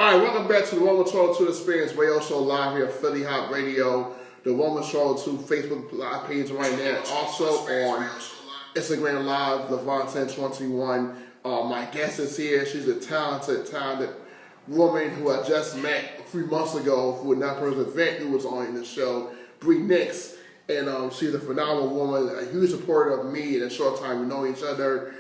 All right, welcome back to the Woman 202 Experience Radio Show live here at Philly Hot Radio, the Woman 202 Facebook Live page right now. Also on Instagram Live, Levant1021. My guest is here. She's a talented woman who I just met a few months ago for that person's event who was on the show, Bree Nix. And she's a phenomenal woman, a huge supporter of me in a short time we know each other.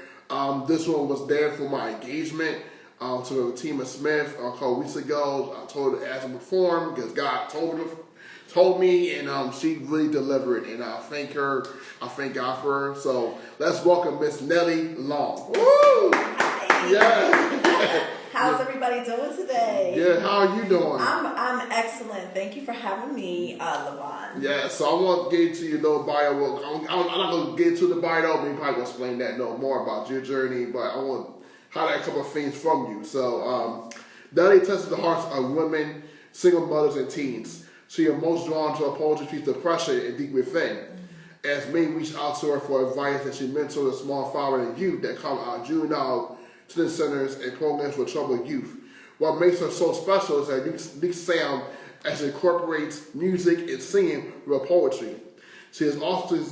This one was there for my engagement to Tima Smith a couple weeks ago. I told her to ask her to perform because God told me, and she really delivered. And I thank her. I thank God for her. So let's welcome Miss Nettie Long. Woo! Hi. Yeah. How's everybody doing today? Yeah, how are you doing? I'm excellent. Thank you for having me, Levant. Yeah, so I want to get into your little bio. I'm not going to get into the bio, but you probably will explain that more about your journey, but I want to highlight a couple of things from you. So, Nettie touches the hearts of women, single mothers, and teens. She is most drawn to her poetry, she's depression and deep within. As many reach out to her for advice, and she mentors a small following of youth that come out of juvenile detention centers and programs for troubled youth. What makes her so special is her unique sound as she incorporates music and singing with poetry. She is often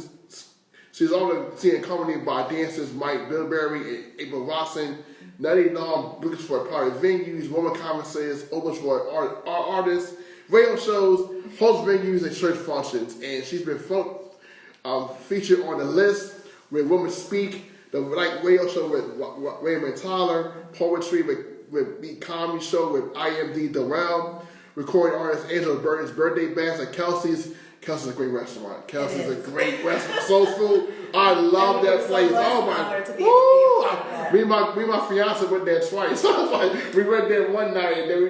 seen accompanied by dancers Mike Bilberry and April Watson. Nettie Long books for private venues, women conferences, opens for artists, radio shows, host venues, and church functions. And she's been featured on The List, Where Women Speak, the radio show with Raymond Tyler, poetry with the comedy show with IMD Darrell, recording artist Angela Burton's birthday bash at Kelsey's. Kelsey's a great restaurant. Kelsey's a great restaurant. Soul food. I love that place. Oh my! Me and my fiance went there twice. We went there one night and they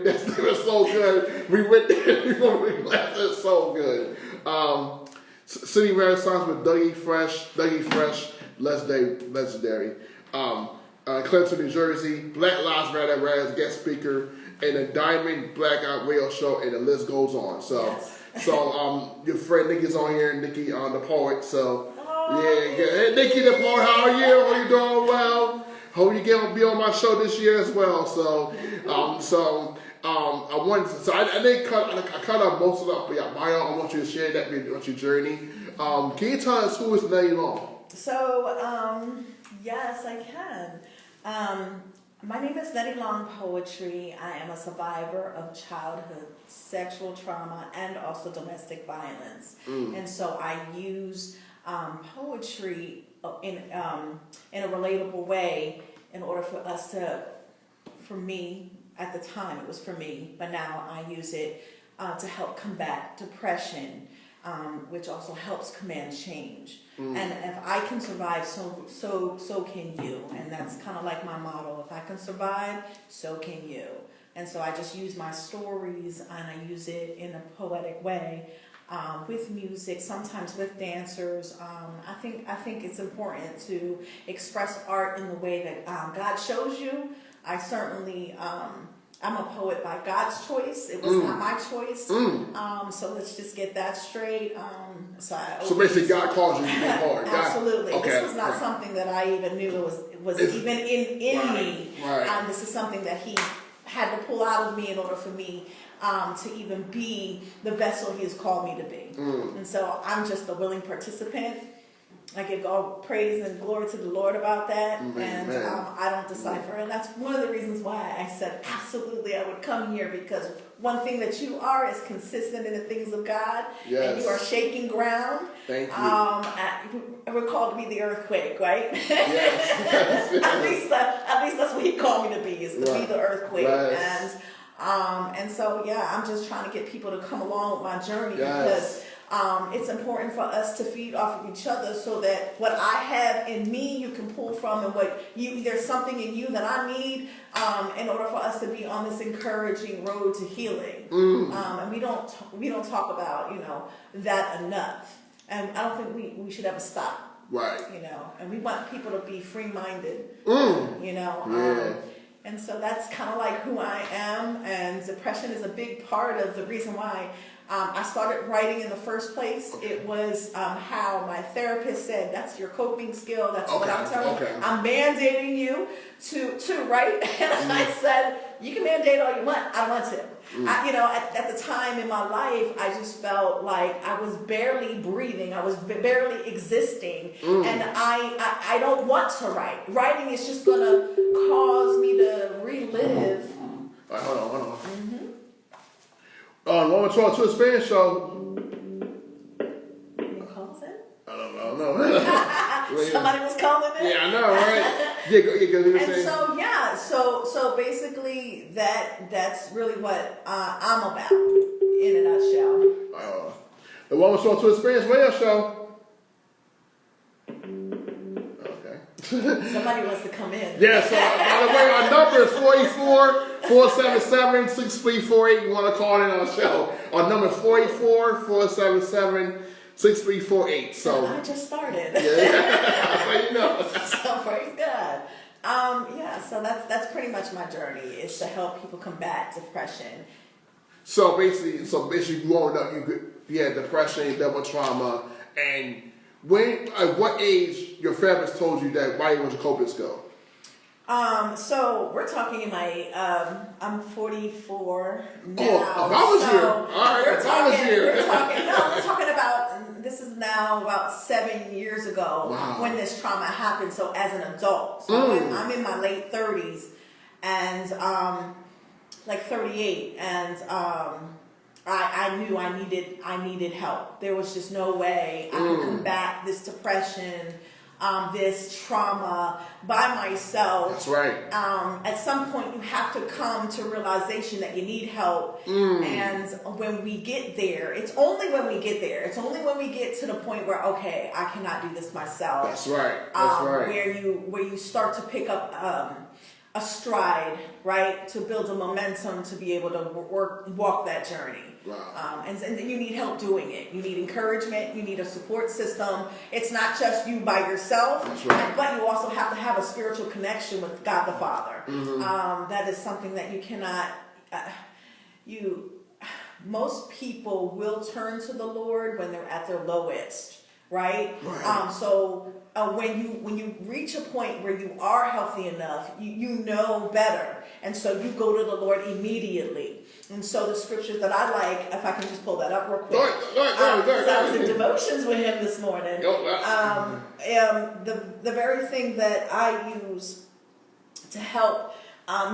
were so good. We went there. We left it so good. City Renaissance with Dougie Fresh, legendary. Clinton, New Jersey. Black Lives Matter as guest speaker, and a Diamond Blackout radio show, and the list goes on. So. Yes. So, your friend Nikki's on here, Nikki the poet. So, yeah. Hey, Nikki the poet, how are you? Are you doing well? Hope you get to be on my show this year as well. So, I wanted to, so I didn't cut out most of the bio. I want you to share that with your journey. Can you tell us who is Nettie Long? So, yes, I can. My name is Nettie Long Poetry. I am a survivor of childhood sexual trauma and also domestic violence. And so I use poetry in a relatable way in order for us to, for me, at the time it was for me, but now I use it to help combat depression, which also helps command change. And if I can survive, so can you. And that's kind of like my motto. If I can survive, so can you. And so I just use my stories and I use it in a poetic way with music, sometimes with dancers. I think it's important to express art in the way that God shows you. I certainly... I'm a poet by God's choice. It was not my choice. So let's just get that straight. So basically, God calls you to be a poet. Absolutely. Okay. This was not something that I even knew was even in me. Right. This is something that He had to pull out of me in order for me to even be the vessel He has called me to be. And so I'm just a willing participant. I give all praise and glory to the Lord about that, and I don't decipher. And that's one of the reasons why I said absolutely I would come here, because one thing that you are is consistent in the things of God, and you are shaking ground. Thank you. We're called to be the earthquake, right? Yes. at least that's what He called me to be, is to be the earthquake. Right. And so I'm just trying to get people to come along with my journey because. It's important for us to feed off of each other so that what I have in me you can pull from, and there's something in you that I need in order for us to be on this encouraging road to healing. And we don't talk about that enough, and I don't think we should ever stop. Right. And we want people to be free-minded. Yeah. And so that's kind of like who I am, and depression is a big part of the reason why I started writing in the first place. Okay. It was how my therapist said, that's your coping skill. That's what I'm telling you. Okay. I'm mandating you to write. And I said, you can mandate all you want. I don't want to. At the time in my life, I just felt like I was barely breathing. I was barely existing. And I don't want to write. Writing is just going to cause me to relive. All right, hold on. When we talk to a Spanish show. Any calls in? I don't know. Somebody was calling in? Yeah, I know, right? Yeah, go. And so basically that's really what I'm about in a nutshell. The one we talk to a Spanish radio show. Somebody wants to come in. Yes, by the way, our number is 484-477-6348. You want to call in on the show. Our number is 484-477-6348. So I just started. Yeah, so you know. So praise God. So that's pretty much my journey, is to help people combat depression. So basically, growing up, you had depression, double trauma, and at what age your therapist told you that writing was your coping skill? So we're talking in my, I'm 44 now. Oh, I was here. All right, I was here. We're talking about, this is now about 7 years ago when this trauma happened. So as an adult, so I'm in my late 30s and, like 38, and, I knew I needed help. There was just no way I could combat this depression, this trauma by myself. That's right. At some point, you have to come to realization that you need help. And when we get there, it's only when we get there. It's only when we get to the point where, okay, I cannot do this myself. That's right. That's right. Where you start to pick up a stride, right, to build a momentum to be able to walk that journey. Wow. And you need help doing it. You need encouragement. You need a support system. It's not just you by yourself, That's right. but you also have to have a spiritual connection with God the Father. That is something that you cannot. Most people will turn to the Lord when they're at their lowest, right? So when you reach a point where you are healthy enough, you know better, and so you go to the Lord immediately. And so the scriptures that I like, if I can just pull that up real quick, because I was in devotions with him this morning. The very thing that I use to help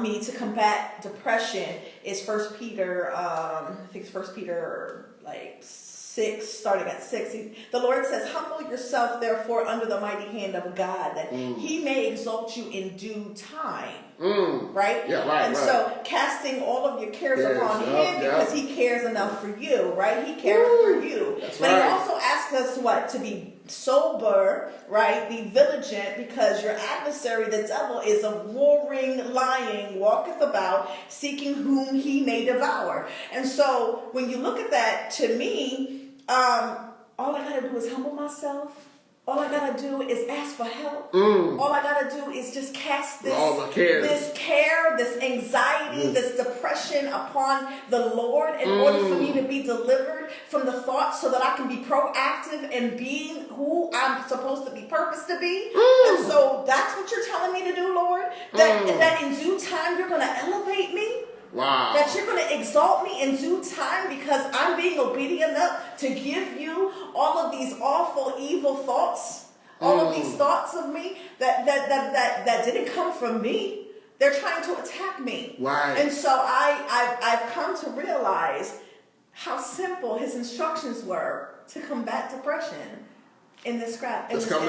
me to combat depression is 1 Peter. I think it's 1 Peter like 6, starting at 6. The Lord says, "Humble yourself, therefore, under the mighty hand of God, that He may exalt you in due time." Right? Yeah, right. And so casting all of your cares upon Him because He cares enough for you, right? He cares for you. That's but right. He also asks us what? To be sober, right? Be vigilant, because your adversary, the devil, is a roaring lion, walketh about, seeking whom he may devour. And so when you look at that, to me, all I gotta do is humble myself. All I gotta do is ask for help. All I gotta do is just cast this care, this anxiety, this depression upon the Lord in order for me to be delivered from the thoughts, so that I can be proactive in being who I'm supposed to be, purposed to be. And so that's what you're telling me to do, Lord. That in due time you're gonna elevate me. Wow. That you're going to exalt me in due time, because I'm being obedient enough to give you all of these awful, evil thoughts, all of these thoughts of me that didn't come from me. They're trying to attack me. Right. And so I've come to realize how simple His instructions were to combat depression. In this passage. Come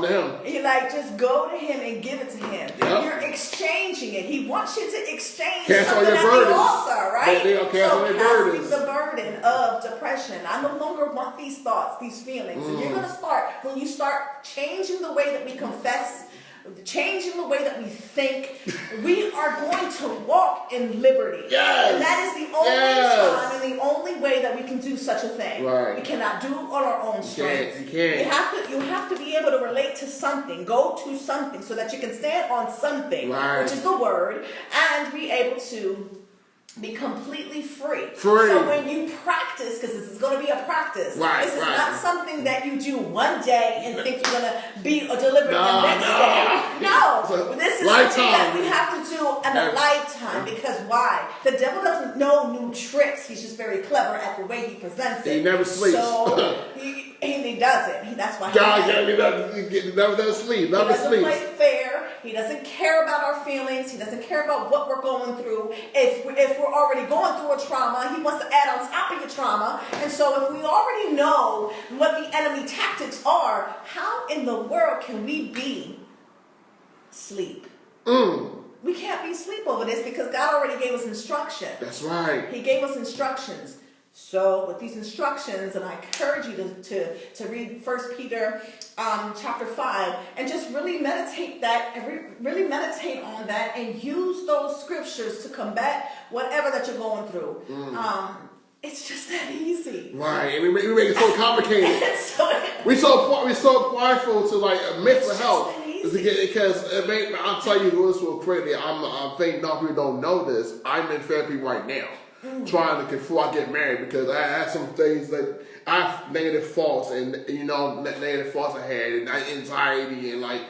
to Him. You just go to Him and give it to Him. Yep. You're exchanging it. He wants you to exchange cast something at the altar, right? Casting the burden of depression. I no longer want these thoughts, these feelings. And you're going to start, when you start changing the way that we confess, changing the way that we think, we are going to walk in liberty. Yes. And that is the only time and the only way that we can do such a thing. Right. We cannot do it on our own strength. You can't. You have to be able to relate to something, go to something, so that you can stand on something, which is the Word, and be able to be completely free. Free. So when you practice, because this is going to be a practice, Right, this is right. not something that you do one day and think you're going to be delivered the next no. day. No, this is Lifetime. something that we have to do in a lifetime. Because why? The devil doesn't know new tricks. He's just very clever at the way he presents it. He never sleeps. So he doesn't. That's why. God, never sleep. Never He doesn't sleeps. play fair. He doesn't care about our feelings. He doesn't care about what we're going through. If we're already going through a trauma, he wants to add on top of your trauma. And so if we already know what the enemy tactics are, how in the world can we be sleep? We can't be sleep over this because God already gave us instruction. That's right. He gave us instructions. So with these instructions, and I encourage you to read 1 Peter chapter 5 and just really meditate really meditate on that and use those scriptures to combat whatever that you're going through. It's just that easy. Right, and we make it so complicated. We're so prideful to like admit for help. Because I'll tell you this real quickly. I think not people don't know this. I'm in therapy right now. Trying to before I get married because I had some things that I have negative thoughts and negative thoughts I had and anxiety and like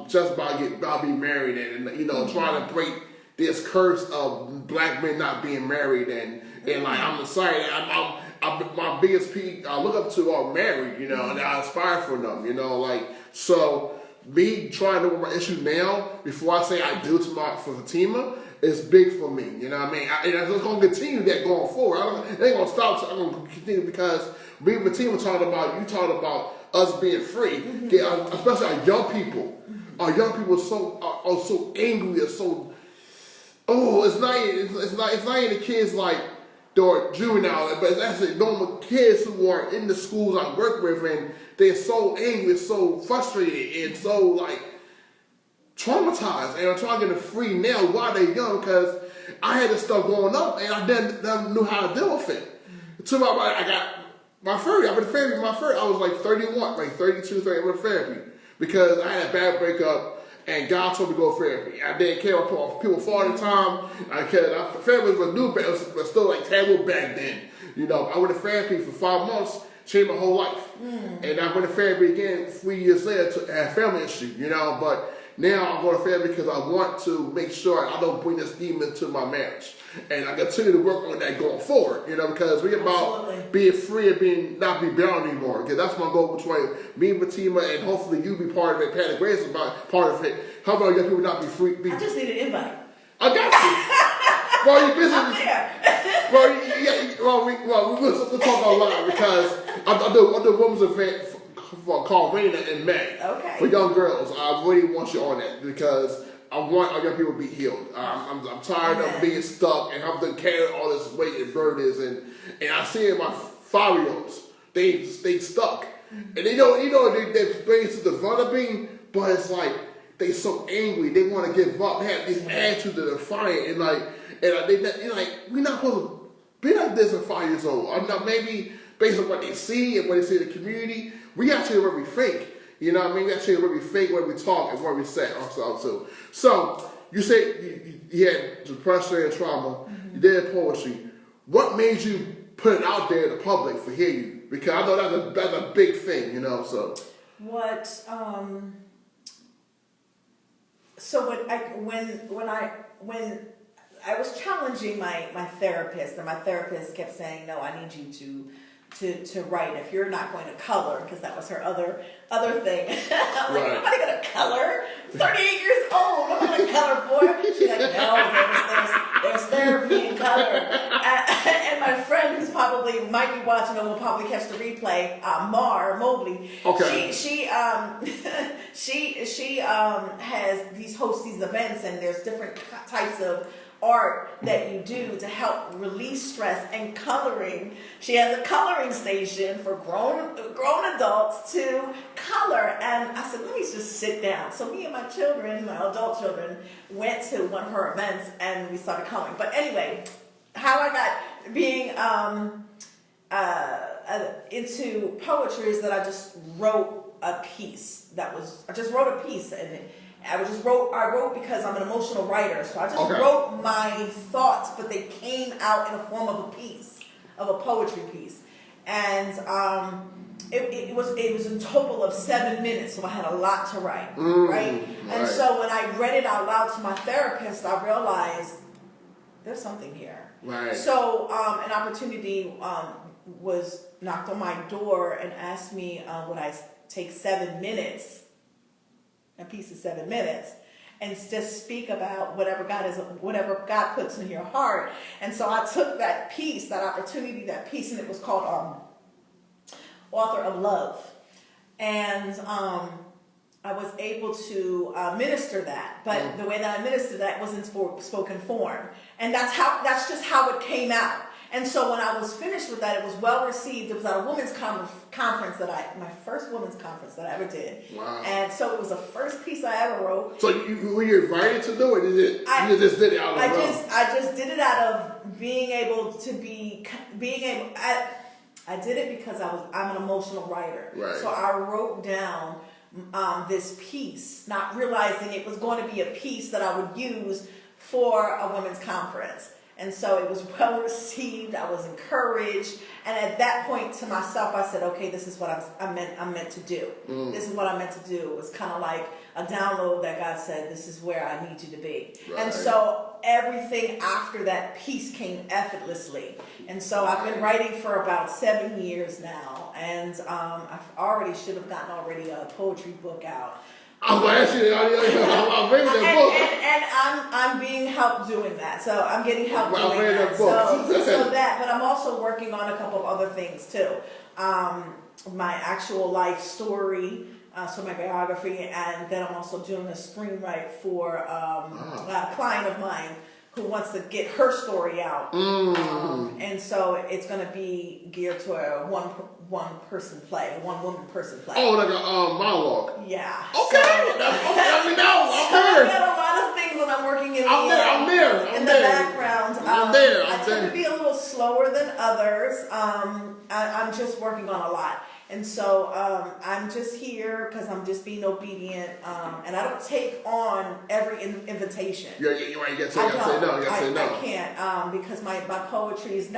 just about being married and trying to break this curse of black men not being married and like I'm excited. I'm my biggest peak I look up to are married and I aspire for them so me trying to work my issue now before I say I do for Fatima. It's big for me, you know what I mean? And I'm going to continue that going forward. It ain't going to stop, so I'm going to continue because me and Fatima talked about us being free, especially our young people. Our young people are so angry, are so, it's not even the kids like they're juvenile, but it's actually normal kids who are in the schools I work with and they're so angry, so frustrated, and so like, traumatized, and I'm trying to get them free now while they're young because I had this stuff going up and I didn't know how to deal with it. I got my therapy. I went to therapy. I was like 31, like 32, 30. I went to therapy because I had a bad breakup and God told me to go to therapy. I didn't care about people for all the time. Therapy was new, but it was still like taboo back then. I went to therapy for 5 months, changed my whole life, and I went to therapy again 3 years later to have a family issue. But now I'm going to therapy because I want to make sure I don't bring this demon to my marriage. And I continue to work on that going forward, because we're about being free and not be bound anymore. Because that's my goal between me and Fatima, and hopefully you be part of it. Pat Grace is part of it. How about young people not be free? I just need an invite. I got you. Well, you busy. We'll talk online because I do a women's event called Raina in May. Okay. For young girls. I really want you on that because I want our young people to be healed. I'm tired of being stuck and having to carry all this weight and burdens and I see in my 5-year-olds, they stuck. And their brains is developing, but it's like they so angry, they want to give up. They have these attitudes that are defiant we're not supposed to be like this at 5 years old. I'm not maybe based on what they see and what they see in the community. We got to change what we think. You know what I mean? We got to change what we think, what we talk, and what we say ourselves to. So, you said you had depression and trauma. You did poetry. What made you put it out there in the public for hear you? Because I know that's a big thing, so. When I was challenging my therapist, and my therapist kept saying, no, I need you to write. If you're not going to color, because that was her other thing. I'm like, am I going to color? 38 years old, what am I going to color for? She's like, no, there's therapy in color. And my friend who's probably might be watching or will probably catch the replay, Mobley. Okay. She hosts these events, and there's different types of art that you do to help release stress and coloring. She has a coloring station for grown adults to color, and I said, let me just sit down. So me and my adult children, went to one of her events and we started coloring. But anyway, how I got being into poetry is that I just wrote a piece I wrote because I'm an emotional writer, so I just Okay. wrote my thoughts, but they came out in the form of a piece, of a poetry piece. And it was a total of 7 minutes, so I had a lot to write, right? And so when I read it out loud to my therapist, I realized there's something here. Right. So an opportunity was knocked on my door and asked me would I take 7 minutes, a piece of 7 minutes, and just speak about whatever God puts in your heart. And so I took that piece, that opportunity, that piece, and it was called Author of Love. And I was able to minister that, but the way that I ministered that was in spoken form. And that's just how it came out. And so when I was finished with that, it was well received. It was at a women's conference my first women's conference that I ever did. Wow. And so it was the first piece I ever wrote. So were you invited to do it? You just did it out of love? I just did it out of being able. I did it because I'm an emotional writer. Right. So I wrote down this piece, not realizing it was going to be a piece that I would use for a women's conference. And so it was well received. I was encouraged, and at that point to myself, I said, "Okay, this is what I'm meant to do. This is what I'm meant to do." It was kind of like a download that God said, "This is where I need you to be." Right. And so everything after that piece came effortlessly. And so I've been writing for about 7 years now, and I already should have gotten a poetry book out. I'm reading that book. And I'm being helped doing that. So I'm getting help doing that. Book. So that, but I'm also working on a couple of other things too. My actual life story, so my biography, and then I'm also doing a screenwrite for a client of mine who wants to get her story out. And so it's going to be geared to a one woman person play. Oh, like a monologue. Yeah. Okay. Let me know. I've got a lot of things that I'm working in the background. I tend to be a little slower than others. I'm just working on a lot. And so I'm just here because I'm just being obedient, and I don't take on every invitation. You gotta say no. I can't because my poetry is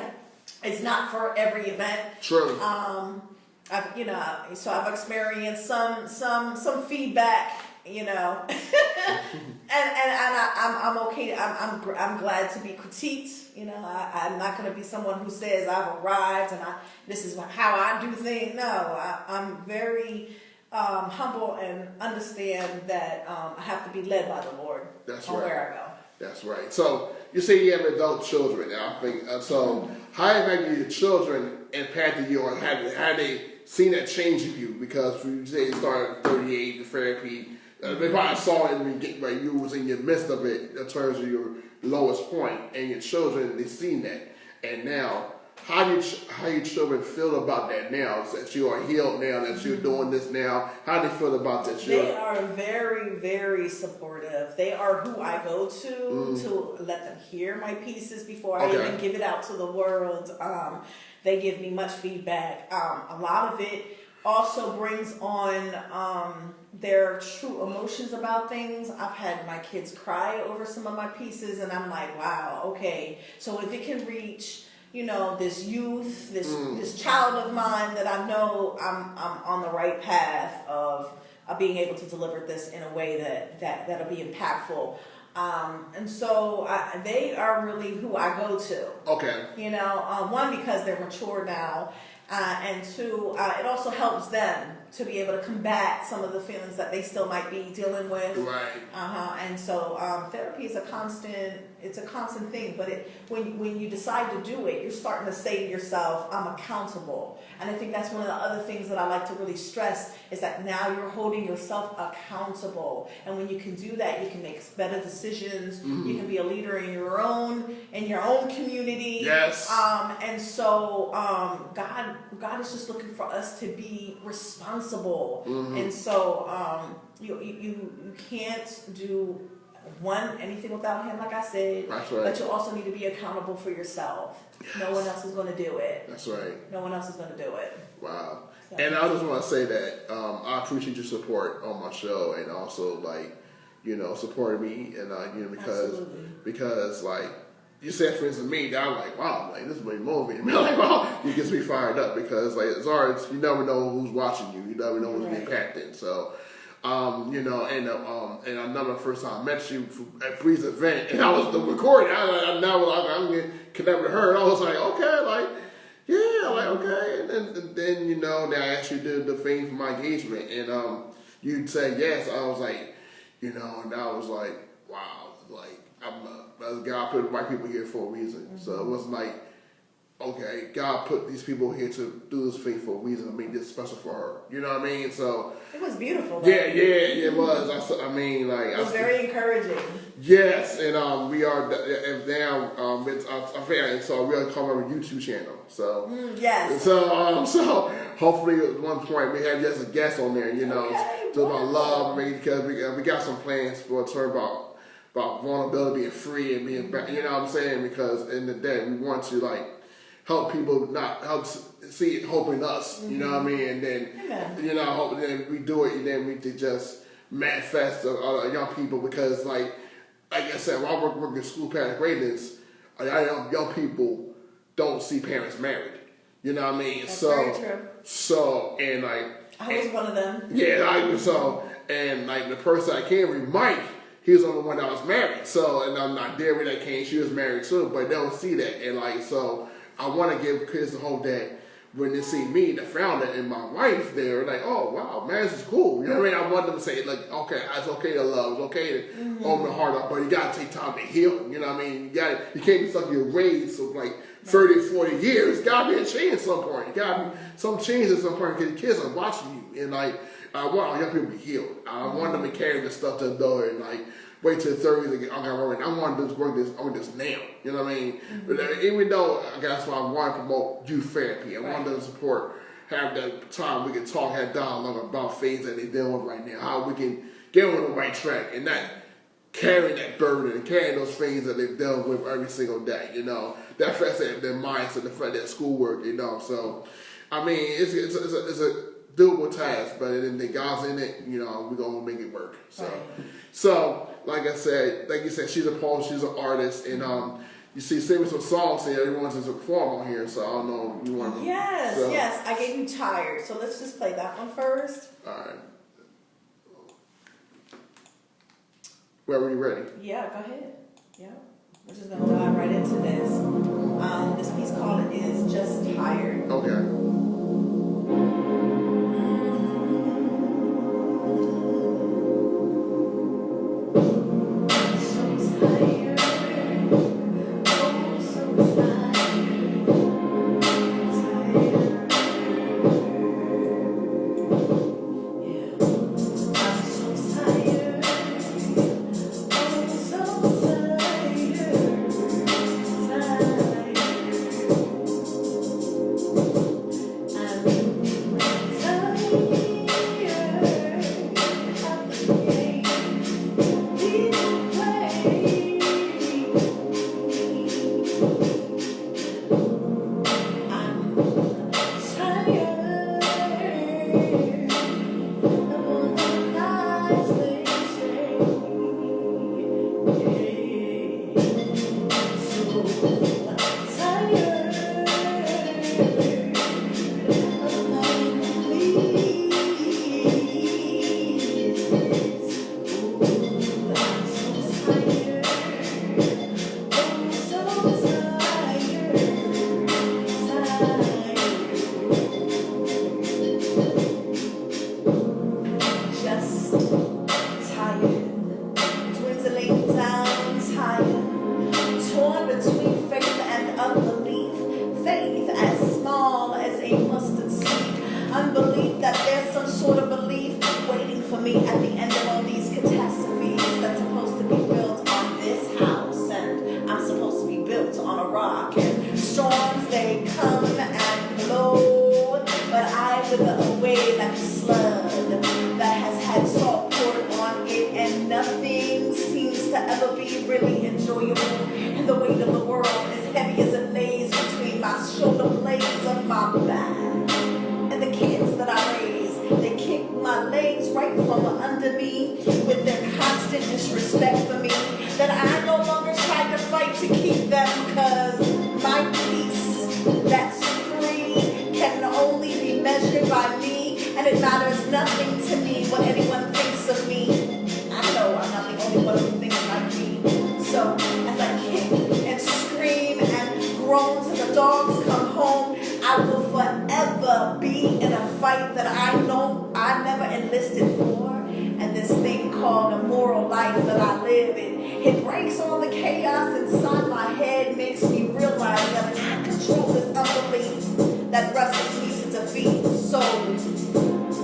not for every event. True. So I've experienced some feedback, and I'm okay. I'm glad to be critiqued. I'm not going to be someone who says I've arrived and this is how I do things. No, I'm very humble and understand that I have to be led by the Lord. That's on right. Where I go. That's right. So you say you have adult children. I think so. How have your children impacted you, or have they seen that change in you? Because you say you started at 38 in therapy. They probably saw it when you was in the midst of it in terms of your lowest point, and your children, they've seen that. And now, how your children feel about that now, that you are healed now, that you're doing this now? How do they feel about that? They are very, very supportive. They are who I go to let them hear my pieces before I even give it out to the world. They give me much feedback. A lot of it also brings on their true emotions about things. I've had my kids cry over some of my pieces, and I'm like, wow, okay. So if it can reach, this youth, this child of mine, that I know I'm on the right path of being able to deliver this in a way that'll be impactful. And so they are really who I go to. Okay. One, because they're mature now, and two, it also helps them to be able to combat some of the feelings that they still might be dealing with. Right. And so therapy is a constant thing, but when you decide to do it, you're starting to say to yourself, I'm accountable. And I think that's one of the other things that I like to really stress, is that now you're holding yourself accountable. And when you can do that, you can make better decisions. You can be a leader in your own community. Yes. And so God is just looking for us to be responsible. And so you can't do anything without him, like I said. That's right. But you also need to be accountable for yourself. Yes. No one else is going to do it. That's right. No one else is going to do it. Wow. So. And I just want to say that I appreciate your support on my show, and also supported me, and Absolutely. because like you said, for instance, me, that I'm like, wow, like this is really motivating me. Like, wow, it gets me fired up because like as always, you never know who's watching you, you never know who's Right. impacted. So, and I remember the first time I met you at Bree's event, and I was the recording. I'm getting connected with her, and I was like, okay, like. Yeah, like okay, and then then I actually did the thing for my engagement, and you'd say yes. I was like, and I was like, wow, like God put the right people here for a reason. Mm-hmm. So it wasn't like, okay, God put these people here to do this thing for a reason. I mean, this special for her. You know what I mean? So it was beautiful. Yeah, it was. I mean, like it was very encouraging. Yes, and we are now. So we are calling our YouTube channel. So yes. So hopefully at one point we have just a guest on there. Okay, about love, because we got some plans for a turn about vulnerability and free and being back. You know what I'm saying? Because in the day we want to like help people, not help see hope in us. You know what I mean? And then hope then we do it, and then we could just manifest young people, because like I said, when I work in school parent greatness, young people don't see parents married. You know what I mean? That's very true. So and like I was one of them. Yeah, and like the person I came with, Mike, he was the only one that was married. So and I'm not there when that came. She was married too, but they don't see that. And like so, I want to give kids the hope that when they see me, the founder, and my wife, they're like, oh, wow, marriage is cool. You know what I mean? I want them to say, like, okay, it's okay to love. It's okay to open the heart up, but you got to take time to heal. You know what I mean? You can't be stuck in your ways of like 30, 40 years. Got to be a change at some point. Got to be some change at some point, because the kids are watching you. And like, I want our young people to be healed. I want them to carry this stuff to the door and like, wait till the 30s and get work. I want to work this now. You know what I mean? But even though that's why I want to promote youth therapy. I want them to support, have that time we can talk, have dialogue about things that they're dealing with right now, how we can get on the right track and not carrying that burden and carrying those things that they're dealing with every single day. That affects their mindset, the fact that schoolwork. So I mean, it's a doable task, but then God's in it. We're gonna make it work. So, like I said, like you said, she's a poet, she's an artist, and you see, sing some songs here. Everyone's to perform on here, so I don't know if you want to. Yes, I gave you Tired, so let's just play that one first. All right. Wherever you're ready. Yeah, go ahead. Yeah, we're just gonna dive right into this. This piece called is Just Tired. Okay. disrespect for me, that I no longer try to fight to keep them, because my peace that's free can only be measured by me, and it matters nothing to me what anyone thinks of me. I know I'm not the only one who thinks like me. So as I kick and scream and groan till the dogs come home, I will forever be in a fight that I know I never enlisted for. And this thing called a moral life that I live in, it breaks all the chaos inside my head, makes me realize that I control this unbelief that wrestles me to defeat. So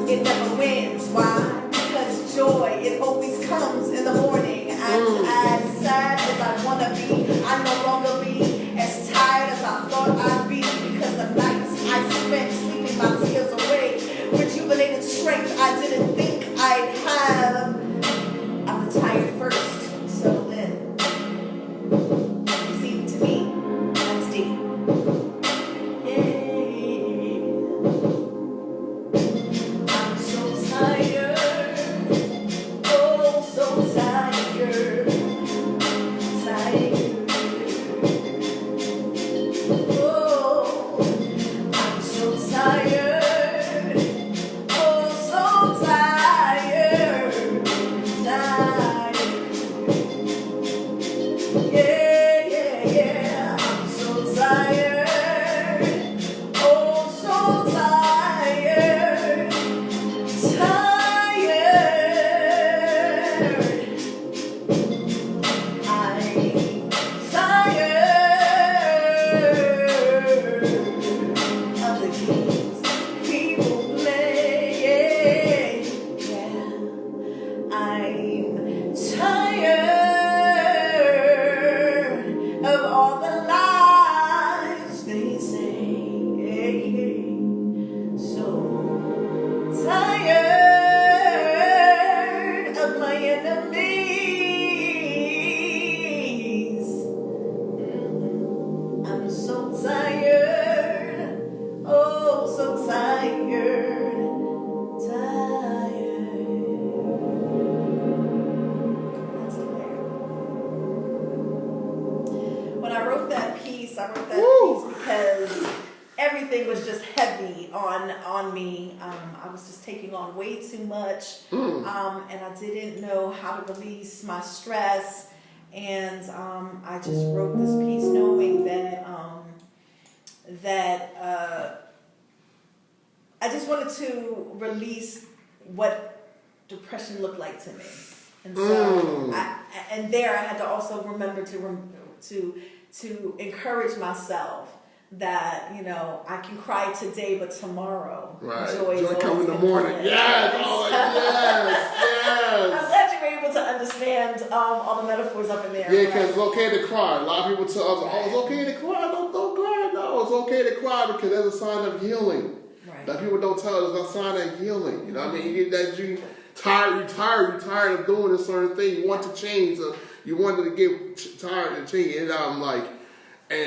it never wins. Why? Because joy, it always comes in the morning. And as sad as I want to be, I no longer be as tired as I thought I'd be, because the nights I spent sleeping my tears away, rejuvenated strength I didn't think I'd have. I'm tired first, so then, see, to me, that's deep. I'm so tired, oh, so tired, tired. Oh, I'm so tired, oh, so tired, tired. Yeah, yeah, yeah. I'm so tired, oh, so tired, tired. I'm tired of the games people play. Yeah, I'm tired of all the lies they say. So tired of my enemies. I'm so tired, oh, so tired, tired. That's tired. When I wrote that piece, because everything was just heavy on me. I was just taking on way too much, and I didn't know how to release my stress. And I just wrote this piece knowing that I just wanted to release what depression looked like to me. And so I had to also remember to encourage myself that, you know, I can cry today, but tomorrow joy comes in the morning. Yes, oh, yes. I'm glad you were able to understand all the metaphors up in there. Yeah, because it's okay to cry. A lot of people tell us, oh, it's okay to cry. Don't cry. No, it's okay to cry because that's a sign of healing. Right. That people don't tell us it's a sign of healing. You know what I mean? You get that you tired of doing a certain thing. You want to change. You wanted to get tired of change. And I'm like, I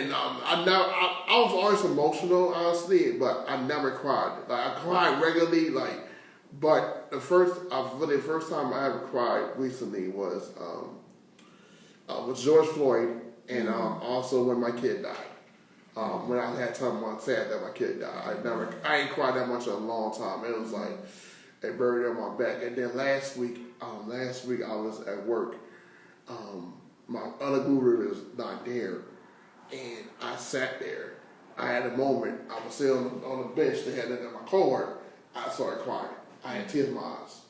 was always emotional, honestly, but I never cried. Like, I cried regularly, but the first time I ever cried recently was George Floyd, and also when my kid died. When I had time, I said that my kid died. I ain't cried that much in a long time. It was like they buried it on my back. And then last week I was at work. My other guru is not there. And I sat there. I had a moment. I was sitting on the bench. They had it in my car. I started crying. I had tears in my eyes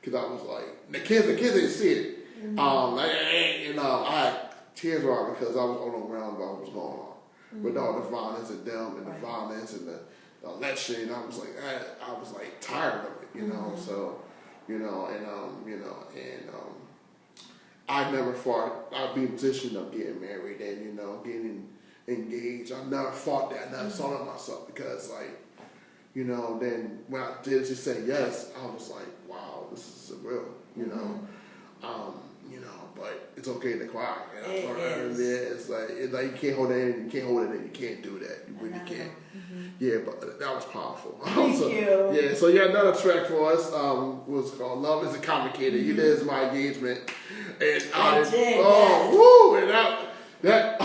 because I was like, the kids didn't see it. I had tears around because I was overwhelmed by what was going on with all the violence and them and the violence and the election. I was like tired of it, you know. So, I never thought I'd be in a position of getting married and, getting engaged. I never thought that. I never saw it myself because, then when I did just say yes, I was like, wow, this is surreal, but it's okay to cry. You know? It is. Yeah, it's like you can't hold it in, you can't hold it in, you can't do that. You really can't. Yeah, but that was powerful. Thank you. Yeah, so you got another track for us. What's it called? Love Isn't Complicated. You did my engagement. And I did. Oh, Yes. woo! And that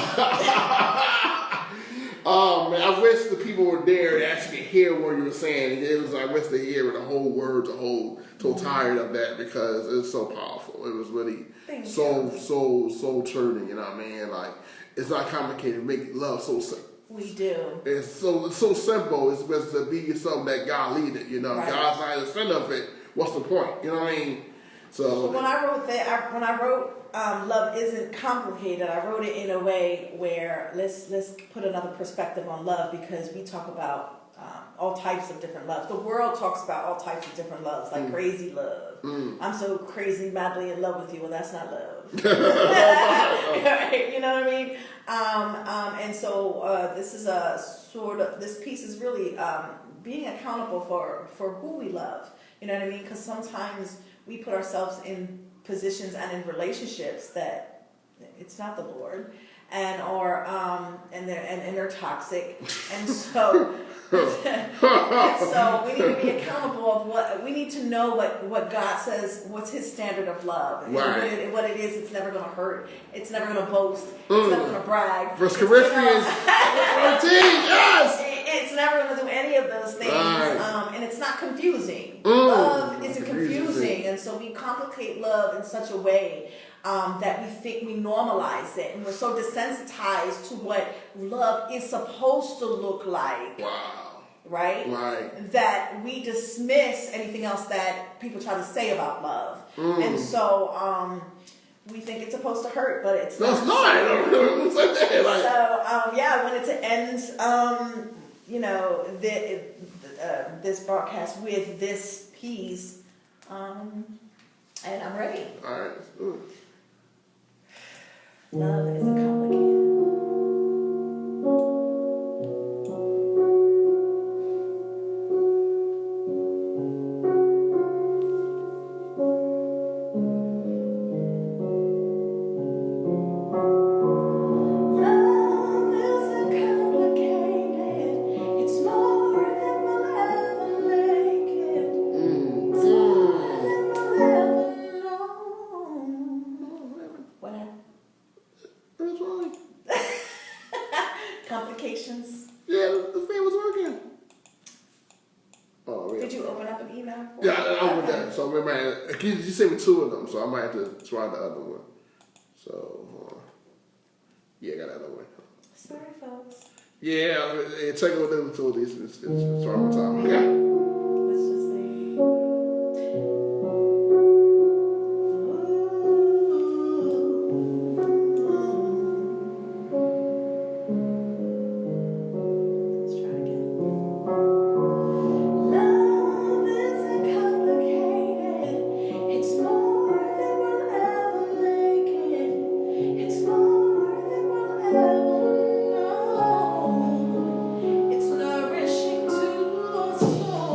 oh man, I wish the people were there to actually hear what you were saying. It was I wish they hear the whole words, the whole so tired of that because it was so powerful. It was really so turning, you know what I mean? Like it's not complicated. Make love so simple. We do. It's so simple. It's just to be yourself that God leaded, you know. Right. God's not in the center of it. What's the point? You know what I mean? So when I wrote Love Isn't Complicated, I wrote it in a way where let's put another perspective on love because we talk about all types of different loves. The world talks about all types of different loves, like crazy love. I'm so crazy, madly in love with you. Well, that's not love. Right? You know what I mean? And so this is a sort of, this piece is really being accountable for who we love. You know what I mean? Because sometimes we put ourselves in positions and in relationships that it's not the Lord, and they're toxic, and so so we need to be accountable of what we need to know what God says, what's His standard of love, and right. what it is. It's never going to hurt. It's never going to boast. It's never going to brag. First Corinthians 14, yes. It's never going to do any of those things, right. And it's not confusing. Love isn't confusing, and so we complicate love in such a way that we think we normalize it, and we're so desensitized to what love is supposed to look like. Wow. Right? Right. That we dismiss anything else that people try to say about love, and so we think it's supposed to hurt, but it's not. So yeah, when it ends, you know, this broadcast with this piece, and I'm ready. All right. Love isn't complicated. Complications? Yeah, the thing was working. Oh, yeah. Did you open up an email? Yeah, I opened that. So remember, you sent me 2 of them, so I might have to try the other one. So, yeah, I got that other one. Sorry, folks. Yeah, check it with them 2 of these. It's wrong time. Okay. Let's just see. It's nourishing to our soul.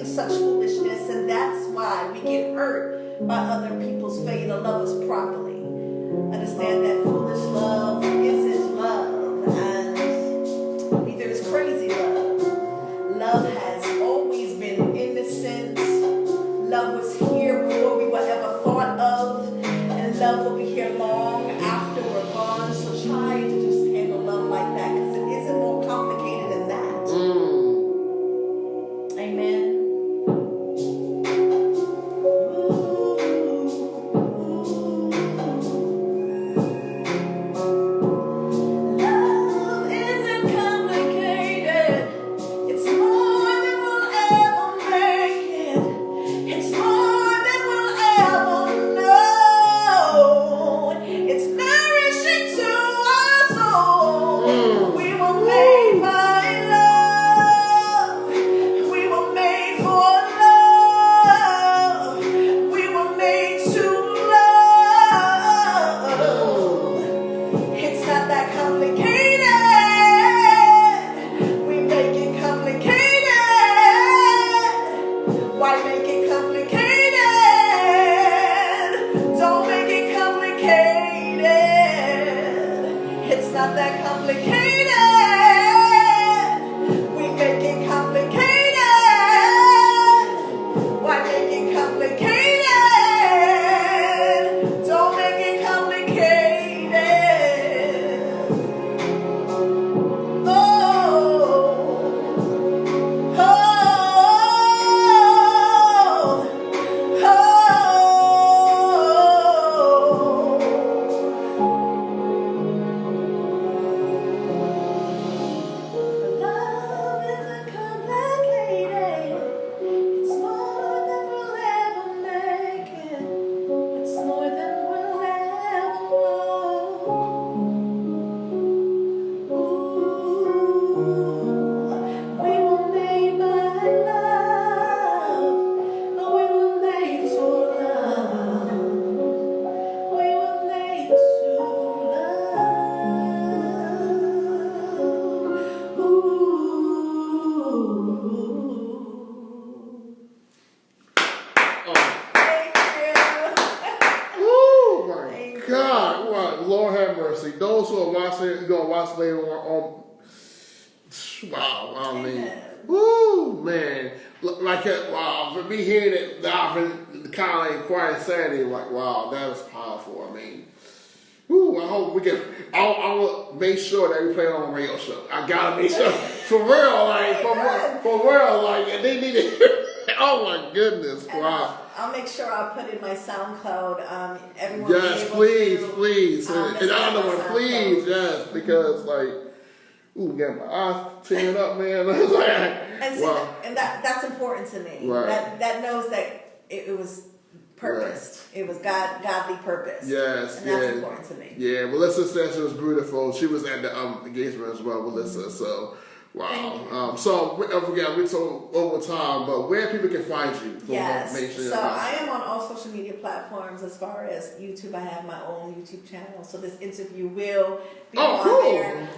saying such foolishness, and that's why we get hurt by other people's failure to love us properly. Understand that foolish love isn't love, and neither is crazy love. Love has always been innocent. Love was here before we were ever thought of, and love will be here long after we're gone. So try to just handle love like that, because it isn't more complicated than that. Amen. Love isn't complicated. It's more than we'll ever make it. It's more than we'll ever know. It's nourishing to our soul. We were made by love. We were made for love. We were made to love. It's not that complicated. We make it complicated. Why make it complicated? Don't make it complicated. It's not that complicated. We make it complicated. Why make it complicated? Don't make it complicated. Love isn't complicated. It's more than we'll ever make it. It's more than we'll ever know. We were made by love. We were made to love. We were made to love. Thank you. Oh my Thank you. God! What? Lord have mercy. Those who are watching, you're gonna watch later on. Wow! I mean, Amen. woo, man! Like, wow! For me hearing it, I've been kind of like quiet Saturday. Like, wow, that was powerful. I mean, woo! I hope we can. I will make sure that we play it on a radio show. I gotta make sure for real, like for real, like and they need to hear. Oh my goodness! And Wow. I'll make sure I'll put in my SoundCloud. Everyone will be Yes, able please, to, please. listen And I to know my one, SoundCloud. please, yes, because like, ooh, got my eyes tearing up, man. I was like, And see, wow. and that's important to me. Right. That knows that it was purposed. It was godly purpose. Yes, and that's yeah. important to me. Yeah, Melissa said she was beautiful. She was at the engagement as well, Melissa. So, wow. So over time, but where people can find you for more Yes. information? So I am on all social media platforms. As far as YouTube, I have my own YouTube channel. So this interview will be on cool. there.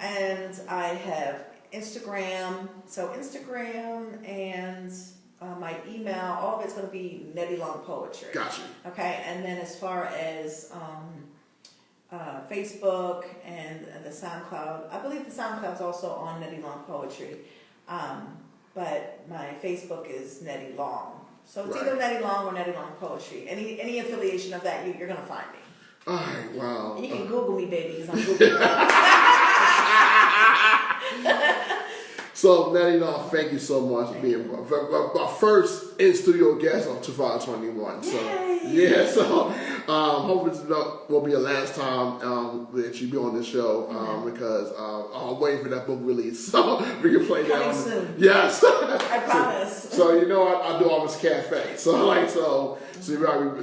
And I have Instagram. So Instagram and my email, all of it's going to be Nettie Long Poetry. Gotcha. Okay. And then as far as Facebook and the SoundCloud, I believe the SoundCloud is also on Nettie Long Poetry. But my Facebook is Nettie Long. So it's either Nettie Long or Nettie Long Poetry. Any affiliation of that, you're going to find me. All right, wow. And you can Google me, baby, because I'm Googling. So, Nettie Long, thank you so much for being my first in-studio guest of 2021. So, Yay. yeah, so hopefully this will be the last time that you be on this show because I'm waiting for that book release so we can play that. Coming soon. Yes. I promise. So you know I do all this cafe. So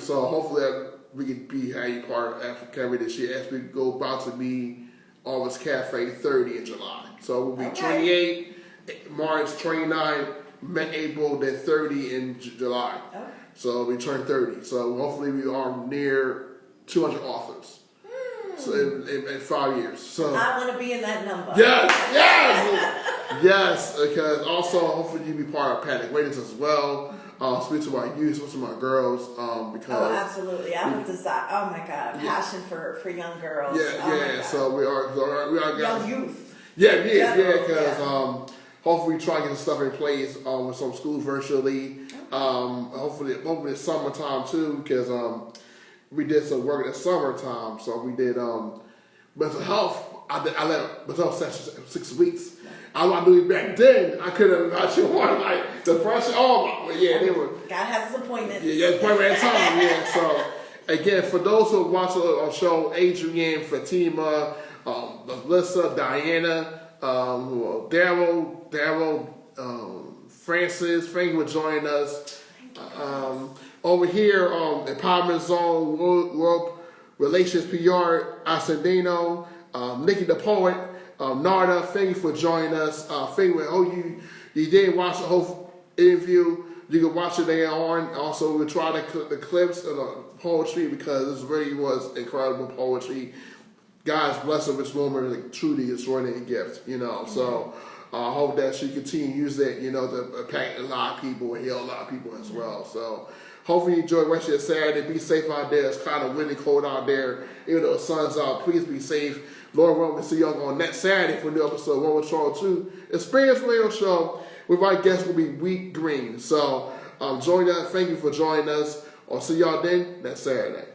hopefully we can be a part of Africa this year as we go about to be Always Cafe 30 in July. So we'll be 28, March 29, April, then 30 in July. Oh. So we turn 30. So hopefully we are near 200 authors. So in 5 years. So I want to be in that number. yes. Yes, because also hopefully you be part of Panic Ratings as well. Speak to my youth, speak to my girls, because Oh, absolutely. I would desire. Oh my God, passion for young girls. yeah, Oh my yeah. God. So we are guys. Young youth. Yeah, General, because hopefully we try to get some stuff in place with some schools virtually. Hopefully it's summertime too, because we did some work in the summertime. So we did mental health. I let mental health sessions 6 weeks. I knew back then I could have got you one like the first. Oh my, yeah, they were. God has his appointment. Yeah, appointment at time. Yeah, so. Again, for those who watch our show, Adrienne, Fatima, Melissa, Diana, Daryl, Francis, thank you for joining us. Over here, Empowerment Zone, World Relations PR, Ascendino, Nikki the Poet, Narda, thank you for joining us. Thank you. You didn't watch the whole interview. You can watch it later on. Also, we try the clips of the poetry because this really was incredible poetry. God's blessing this woman is truly a extraordinary gift, So I hope that she continue to use that, to impact a lot of people and heal a lot of people as well. So hopefully you enjoy the rest of your Saturday. Be safe out there. It's kind of windy, cold out there. Even though the sun's out, please be safe. Lord willing, we'll see y'all on next Saturday for a new episode of 1 with Charles 2 Experience Radio Show. With our guest will be Wheat Green. So join us. Thank you for joining us. I'll see y'all then next Saturday.